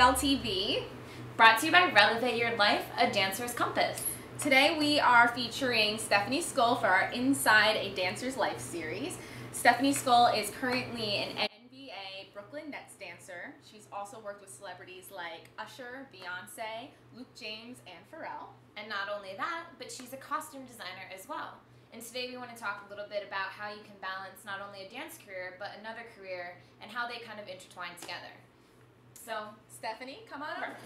RYL TV, brought to you by Relevate Your Life, a Dancer's Compass. Today we are featuring Stephanie Scull for our Inside a Dancer's Life series. Stephanie Scull is currently an NBA Brooklyn Nets dancer. She's also worked with celebrities like Usher, Beyonce, Luke James, and Pharrell. And not only that, but she's a costume designer as well. And today we want to talk a little bit about how you can balance not only a dance career, but another career, and how they kind of intertwine together. So, Stephanie, come on over.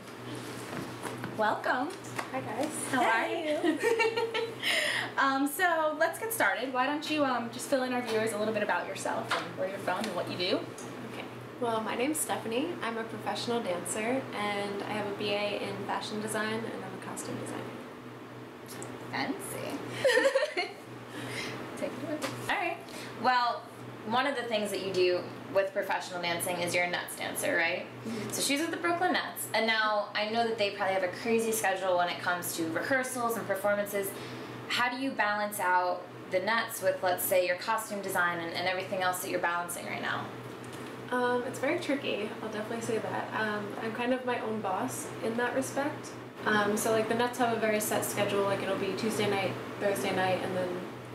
Welcome. Hi guys. How are you? So let's get started. Why don't you just fill in our viewers a little bit about yourself and where you're from and what you do? Okay. Well, my name's Stephanie. I'm a professional dancer, and I have a BA in fashion design, and I'm a costume designer. Fancy. Take it away. All right. Well, one of the things that you do with professional dancing is you're a Nets dancer, right? Mm-hmm. So she's with the Brooklyn Nets, and now I know that they probably have a crazy schedule when it comes to rehearsals and performances. How do you balance out the Nets with, let's say, your costume design and everything else that you're balancing right now? It's very tricky. I'll definitely say that. I'm kind of my own boss in that respect. So like the Nets have a very set schedule. Like it'll be Tuesday night, Thursday night, and then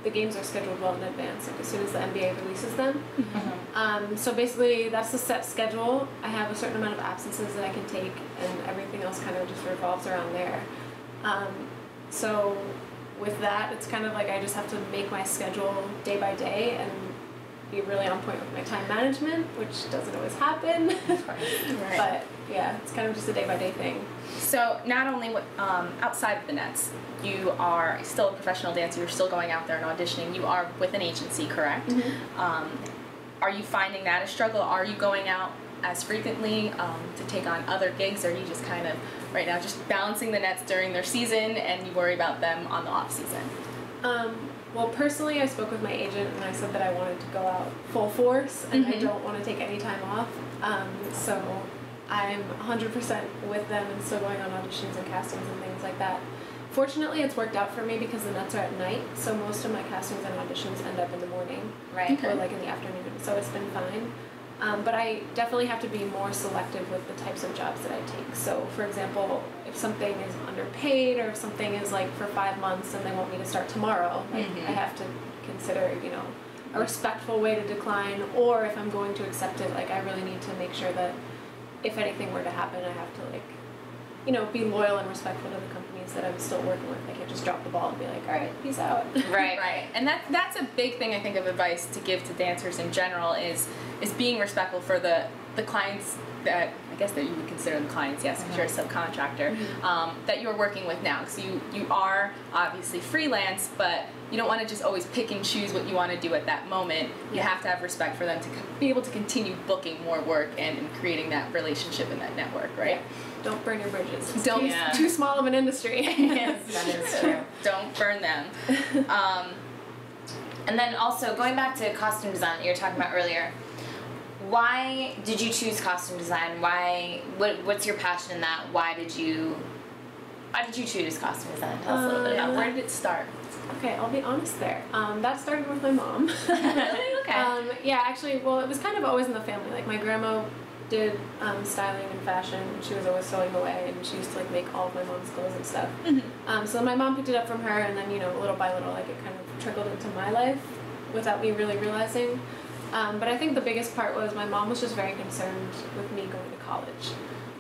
the games are scheduled well in advance, like as soon as the NBA releases them. Mm-hmm. So basically that's the set schedule. I have a certain amount of absences that I can take, and everything else kind of just revolves around there. So with that, it's kind of like I just have to make my schedule day by day and be really on point with my time management, which doesn't always happen. Right. But yeah, it's kind of just a day-by-day thing. So not only outside of the Nets, you are still a professional dancer, you're still going out there and auditioning, you are with an agency, correct? Mm-hmm. Are you finding that a struggle? Are you going out as frequently to take on other gigs, or are you just kind of right now just balancing the Nets during their season and you worry about them on the off season? Well, personally, I spoke with my agent and I said that I wanted to go out full force and I don't want to take any time off. So I'm 100% with them and still going on auditions and castings and things like that. Fortunately, it's worked out for me because the Nets are at night, so most of my castings and auditions end up in the morning, right? Or like in the afternoon, so it's been fine. But I definitely have to be more selective with the types of jobs that I take. So, for example, if something is underpaid or if something is like for 5 months and they want me to start tomorrow, like I have to consider, you know, a respectful way to decline, or if I'm going to accept it, like I really need to make sure that if anything were to happen, I have to like, you know, be loyal and respectful to the companies that I'm still working with. I can't just drop the ball and be like, all right, peace out. Right. Right. And that's a big thing I think of advice to give to dancers in general is being respectful for the clients that, I guess that you would consider them clients, yes, because you're a subcontractor, that you're working with now. Because you are obviously freelance, but you don't want to just always pick and choose what you want to do at that moment. You have to have respect for them to be able to continue booking more work and creating that relationship and that network, right? Yeah. Don't burn your bridges. It's too small of an industry. Yes, that is true. Don't burn them. And then also, going back to costume design that you were talking about earlier, why did you choose costume design? What's your passion in that? Why did you choose costume design? Tell us a little bit about where did it start? Okay, I'll be honest there. That started with my mom. Really? Okay. Yeah, actually, well, it was kind of always in the family. Like, my grandma did styling and fashion. She was always sewing away, and she used to, like, make all of my mom's clothes and stuff. So my mom picked it up from her, and then, you know, little by little, like, it kind of trickled into my life without me really realizing. But I think the biggest part was my mom was just very concerned with me going to college.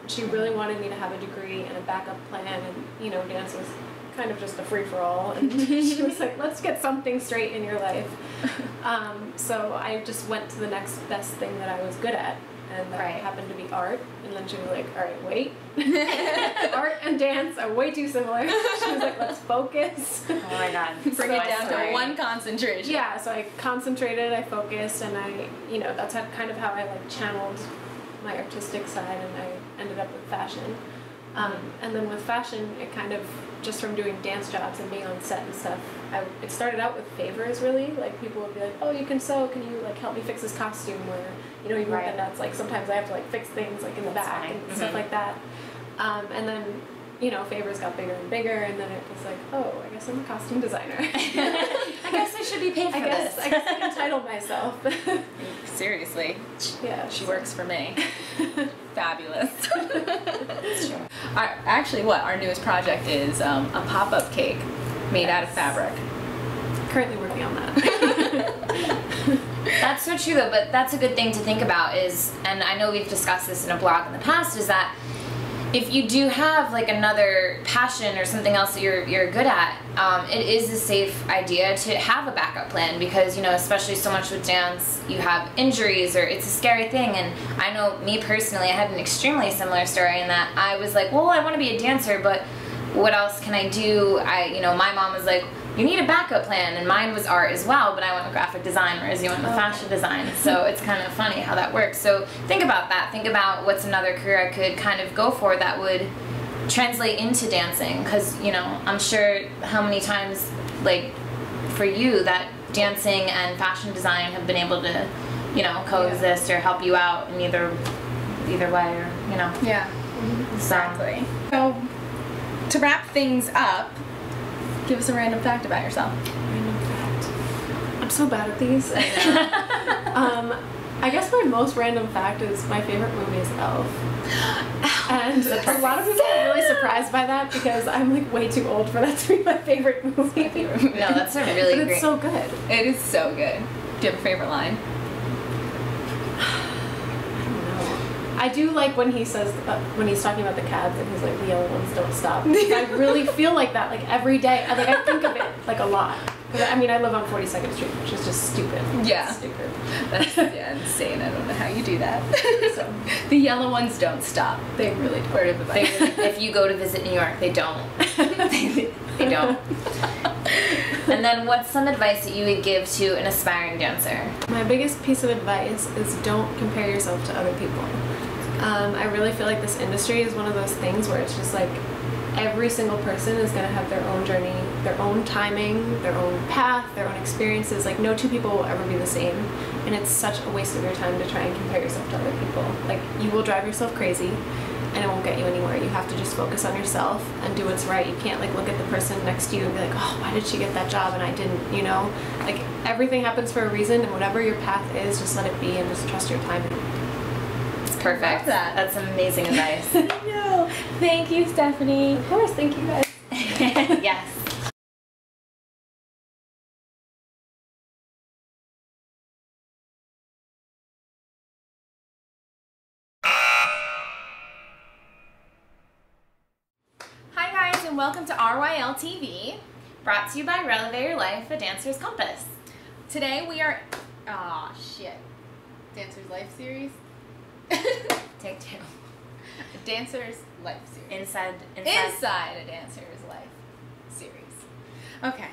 She really wanted me to have a degree and a backup plan, and, you know, dance was kind of just a free-for-all, and she was like, let's get something straight in your life. So I just went to the next best thing that I was good at, and that happened to be art. And then she was like, all right, wait. Art and dance are way too similar. She was like, let's focus. Oh my God. Bring it down to one concentration. Yeah, so I concentrated, I focused, and I, you know, that's kind of how I like channeled my artistic side, and I ended up with fashion. And then with fashion, it kind of, just from doing dance jobs and being on set and stuff, it started out with favors, really. Like, people would be like, oh, you can sew, can you, like, help me fix this costume? Or, you know, even with the Nets, like, sometimes I have to, like, fix things, like, in the back and stuff like that. And then, you know, favors got bigger and bigger, and then it was like, oh, I guess I'm a costume designer. I guess I should be paid for this. I guess I entitled myself. Seriously. Yeah. She works for me. Fabulous. That's true. Actually, our newest project is a pop-up cake made out of fabric. Currently working on that. That's so true though, but that's a good thing to think about is, and I know we've discussed this in a blog in the past, is that if you do have like another passion or something else that you're good at, it is a safe idea to have a backup plan because, you know, especially so much with dance, you have injuries or it's a scary thing. And I know me personally, I had an extremely similar story in that I was like, well, I want to be a dancer, but what else can I do? My mom was like, you need a backup plan, and mine was art as well, but I went with graphic design, whereas you went with fashion design, so it's kind of funny how that works. So think about that. Think about what's another career I could kind of go for that would translate into dancing, because, you know, I'm sure how many times, like, for you, that dancing and fashion design have been able to, you know, coexist or help you out in either way, or, you know. Yeah, exactly. So, to wrap things up, give us a random fact about yourself. Random fact. I'm so bad at these. I guess my most random fact is my favorite movie is Elf. And a lot of people are really surprised by that because I'm like way too old for that to be my favorite movie. No, that's a really but great. It's so good. It is so good. Do you have a favorite line? I do like when he says, when he's talking about the cabs and he's like, the yellow ones don't stop. I really feel like that, like every day. I think of it like a lot. Because I mean, I live on 42nd Street, which is just stupid. Yeah. It's stupid. That's insane. I don't know how you do that. So, the yellow ones don't stop. They really don't. Word of advice. If you go to visit New York, they don't. They don't. And then what's some advice that you would give to an aspiring dancer? My biggest piece of advice is don't compare yourself to other people. I really feel like this industry is one of those things where it's just like every single person is going to have their own journey, their own timing, their own path, their own experiences. Like no two people will ever be the same, and it's such a waste of your time to try and compare yourself to other people. Like you will drive yourself crazy and it won't get you anywhere. You have to just focus on yourself and do what's right. You can't like look at the person next to you and be like, oh, why did she get that job and I didn't, you know? Like everything happens for a reason, and whatever your path is, just let it be and just trust your timing. Perfect. That's amazing advice. No. Thank you, Stephanie. Of course, thank you guys. Yes. Hi guys, and welcome to RYL TV. Brought to you by Rélevez Your Life, a dancer's compass. Today we are, Dancer's Life series. Take two. A Dancer's Life series. Inside a Dancer's Life series. Okay.